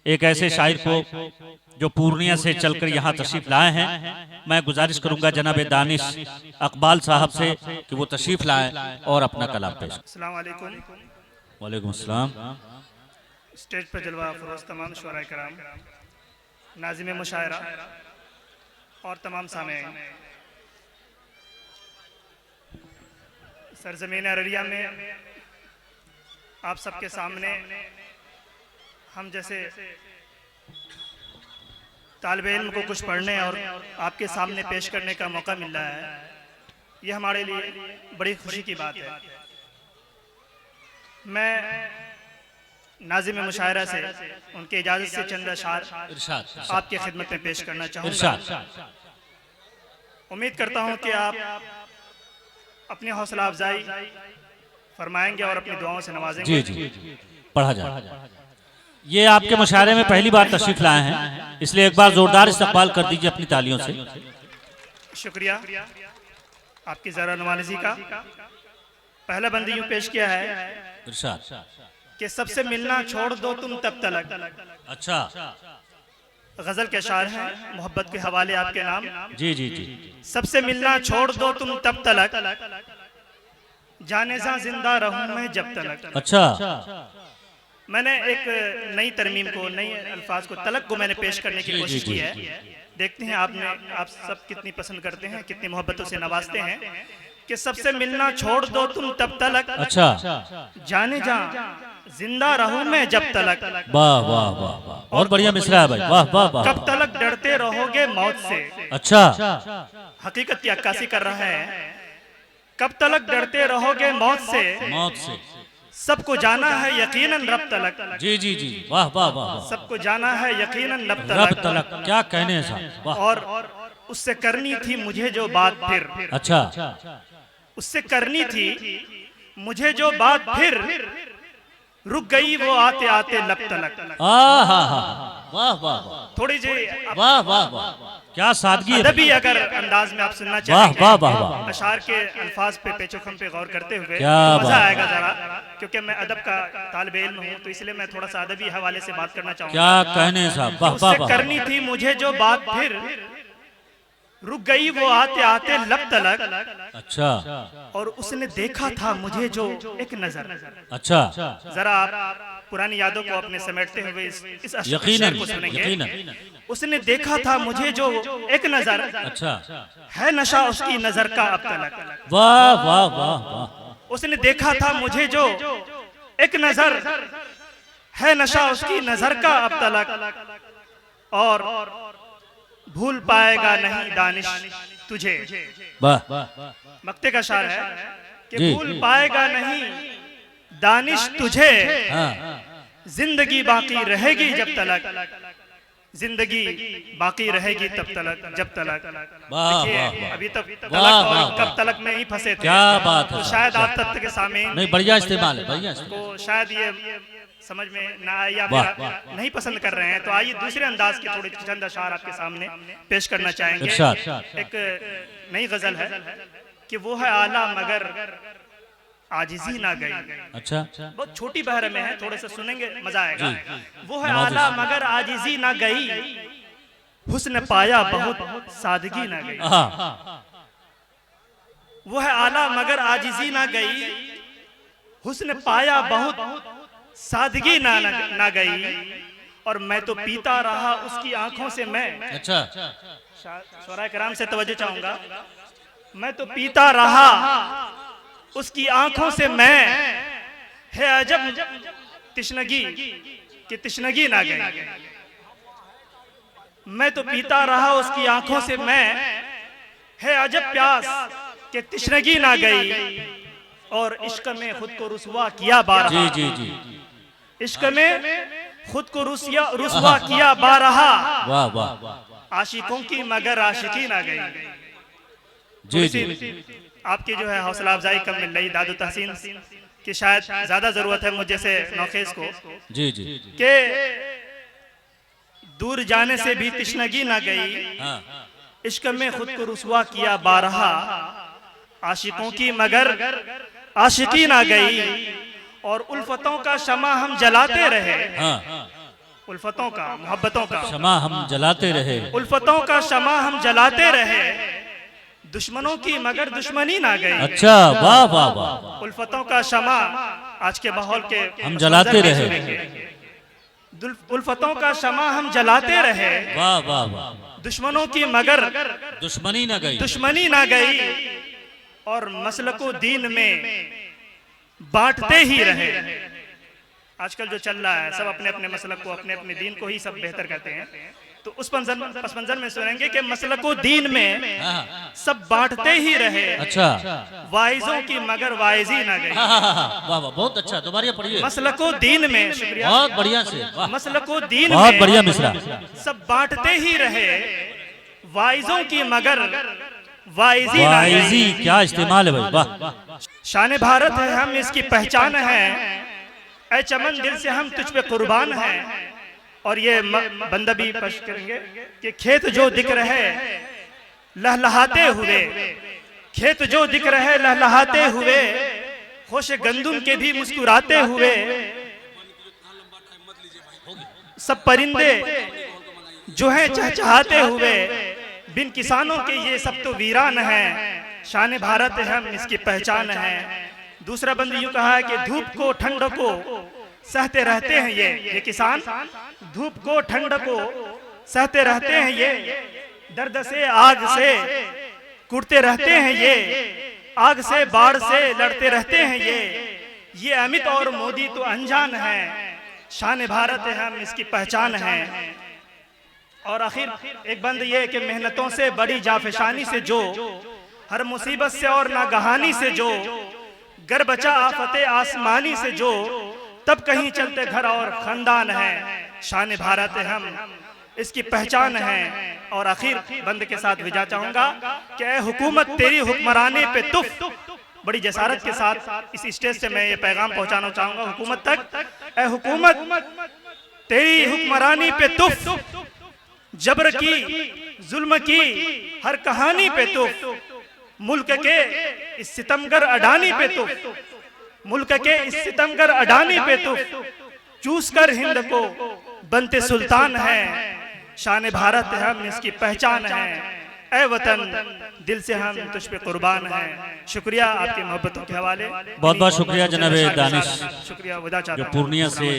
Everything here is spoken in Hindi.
एक ऐसे शायर को जो पूर्णिया से चलकर यहाँ तशरीफ लाए हैं। मैं गुजारिश करूंगा जनाब दानिश अकबाल साहब से कि वो तशरीफ लाएं और अपना कलाम पेश। अस्सलाम वालेकुम। वालेकुम अस्सलाम। स्टेज पर जलवा फरोज तमाम शुअरा कराम, नाज़िम मुशायरा और तमाम सामेईन। सरज़मीन अररिया में आप सबके सामने हम जैसे तालिब इल्म को कुछ पढ़ने और आपके सामने पेश करने का मौका मिल रहा है, ये हमारे लिए बड़ी खुशी की बात है। मैं नाज़िम मुशायरा से उनके इजाज़त से चंद अशार आपकी खिदमत में पेश करना चाहूँगा। उम्मीद करता हूँ कि आप अपनी हौसला अफजाई फरमाएंगे और अपनी दुआओं से नवाजेंगे। जी पढ़ा जाए। ये आपके मुशायरे में पहली बार तशरीफ लाए हैं, इसलिए एक बार जोरदार इस्तकबाल कर दीजिए अपनी तालियों से। शुक्रिया आपकी ज़रा नवाजी का। पहला बंद यूं पेश किया है कि सबसे मिलना छोड़ दो तुम तब तलक। अच्छा, गजल के शायर हैं, मोहब्बत के हवाले आपके नाम। जी जी जी। सबसे मिलना छोड़ दो तुम तब तलक, जाने जा जिंदा रहूं मैं जब तलक। अच्छा, मैंने एक नई तरमीम को, नई अल्फाज को, तलक को मैंने पेश करने की कोशिश की है। देखते हैं आप सब कितनी पसंद करते हैं, कितनी मोहब्बतों से नवाजते हैं। कि सबसे मिलना छोड़ दो तुम तब तलक, अच्छा, जाने जा जिंदा रहूं मैं जब तलक। वाह वाह वाह वाह, बहुत बढ़िया मिसरा है भाई, वाह वाह वाह। कब तलक डरते रहोगे मौत से। अच्छा, हकीकत की अक्कासी कर रहा है। कब तलक डरते रहोगे मौत से, मौत से सबको जाना है यकीनन रब तलक। जी जी जी, वाह वाह वाह। सबको जाना है यकीनन रब रब तलक। तलक, क्या कहने हैं साहब, वाह। और उससे करनी थी मुझे जो बात फिर, अच्छा, उससे करनी थी मुझे जो बात फिर, रुक गई वो आते आते लब तलक। वाह वाह वाह, थोड़ी जी वाह वाह वाह, क्या सादगी है। अदबी अगर अंदाज में आप सुनना वाह चाहेंगे, वाह वाह वाह, अशार के अल्फाज पे पेचोखम पे गौर करते हुए क्या मजा बात। आएगा जरा, क्योंकि मैं अदब का तालिब इल्म हूँ, तो इसलिए मैं थोड़ा सा अदबी हवाले से बात करना चाहूँगा। क्या कहने हैं साहब, वाह वाह उससे वाह। करनी थी मुझे जो बात फिर, रुक गई वो आते आते लब तलक। अच्छा, और उसने देखा था मुझे जो एक नजर। अच्छा, जरा आप पुरानी यादों को अपने समेटते हुए इस यकीनन को सुनेंगे। यकीनन। उसने देखा था मुझे जो एक नजर, अच्छा, है नशा उसकी नजर का अब तलक। वाह वाह वाह वाह। उसने देखा था मुझे जो एक नजर, है नशा उसकी नजर का अब तलक। और भूल पाएगा नहीं दानिश तुझे। वाह, मक्ते का शार है कि जी, भूल पाएगा नहीं दानिश तुझे, हाँ, जिंदगी बाकी रहेगी जब तलक। जिंदगी बाकी रहेगी तब तलक जब तलक। वाह देखिए, वाह वाह, अभी तक वाह, तलक और वाह, कब वाह। तलक में ही फंसे थे। क्या बात है। तो शायद आप तब के सामने नहीं, बढ़िया इस्तेमाल है, बढ़िया इस्तेमाल। को शायद ये समझ में ना आए या वाह, मेरा वाह। नहीं पसंद कर रहे हैं। तो आइए दूसरे अंदाज के थोड़े चंद अशार आपके सामने पेश करना चाहेंगे। इरशाद। एक नई गजल है कि वो है आला मगर आजिजी ना गई। अच्छा, बहुत छोटी बहर में है, थोड़े से सुनेंगे मजा आएगा। जी। वो है नवाज़िश। आला मगर आजिजी ना गई, हुस्न पाया बहुत सादगी ना गई। हाँ, वो है आला मगर आजिजी ना गई, हुस्न पाया बहुत सादगी ना गई। और मैं तो पीता रहा उसकी आंखों से मैं। अच्छा, शुरा कराम से तवज्जो चाहूंगा। मैं तो पीता रहा उसकी आंखों से मैं, है अजब तिश्नगी कि तिश्नगी ना गई। मैं तो पीता रहा उसकी आंखों से मैं, है अजब प्यास कि तिश्नगी ना गई। और इश्क में खुद को रुसवा किया बारहा। जी जी जी, इश्क में खुद को रुसवा किया बारहा। वाह वाह, आशिकों की मगर आशिकी ना गई। जी जी, आपकी जो है हौसला अफजाई कम मिल रही दादू तहसीन की शायद ज्यादा जरूरत है मुझे से नौखेज को, जी जी, कि दूर जाने से भी तिश्नगी ना गई। हाँ, इश्क में खुद को रुसवा किया बारहा। आशिकों की मगर आशिकी ना गई। और उल्फतों का शमा हम जलाते रहे। हाँ, उल्फतों का, मोहब्बतों का शमा हम जलाते रहे, उल्फतों का शमा हम जलाते रहे, दुश्मनों की मगर दुश्मनी ना गई। अच्छा, वाह वाह वाह, उल्फतों का शमा आज के माहौल के हम जलाते रहे, उल्फतों का शमा हम जलाते रहे, वाह वाह वाह, दुश्मनों की मगर दुश्मनी न गई, दुश्मनी ना गई, और मसलको दीन में बांटते ही रहे। आजकल जो चल रहा है, सब अपने अपने मसलक को, अपने अपने दीन को ही सब बेहतर कहते हैं। तो उस पस मंजर में सुनेंगे कि मसलको दीन में सब बांटते ही रहे, अच्छा, वाइजों की मगर वाइजी ना गई। वाह वाह, बहुत अच्छा, दोबारा पढ़िए। मसलको दीन में, शुक्रिया, बहुत बढ़िया से, वाह, मसलको दीन बहुत में बढ़िया मिश्रा, सब बांटते ही रहे, वाइजों की मगर वाइजी ना वाइजी, गई। क्या इस्तेमाल है भाई, वाह, शान भारत है हम इसकी पहचान है, ऐ चमन दिल से हम तुझ पे कुर्बान हैं। और ये बंदा भी पेश करेंगे कि खेत जो दिख रहे लहलहाते हुए, खेत जो दिख रहे लहलहाते हुए, होश गंदुम के भी मुस्कुराते हुए, सब परिंदे जो हैं चहचहाते हुए, बिन किसानों के ये सब तो वीरान हैं। शान भारत है हम इसकी पहचान है। दूसरा बंद यूं कहा है कि धूप को ठंड को सहते रहते हैं ये किसान, धूप को ठंड को सहते रहते हैं ये, दर्द से आग से कुटते रहते हैं ये, आग से बाढ़ से लड़ते रहते हैं ये अमित और मोदी तो अनजान है। शान भारत है हम इसकी पहचान है। और आखिर एक बंद ये कि मेहनतों से बड़ी जाफशानी से जो, हर मुसीबत से और नागहानी से जो, गर बचा आफते आसमानी से जो, तब कहीं चलते घर और खानदान है। शान भारत है हम इसकी पहचान है। और आखिर बंद के साथ विजा चाहूंगा कि ऐ हुकूमत तेरी हुक्मरानी पे तुफ, बड़ी जसारत के साथ इस स्टेज से मैं ये पैगाम पहुंचाना चाहूंगा हुकूमत तक। ऐ हुकूमत तेरी हुक्मरानी पे तुफ, जबर की जुल्म की हर कहानी पे तुफ, मुल्क के इस सितमगर अडानी पे तुफ, मुल्क के इस सितमगर अडानी पे तुफ, चूस कर हिंद को बनते सुल्तान है। शान भारत है हम इसकी पहचान है। ऐ वतन दिल से हम तुझ पे कुर्बान हैं। शुक्रिया आपकी मोहब्बतों के हवाले। बहुत बहुत शुक्रिया जनाब दानिश, शुक्रिया, विदा चाहता जो हूं। पूर्णिया से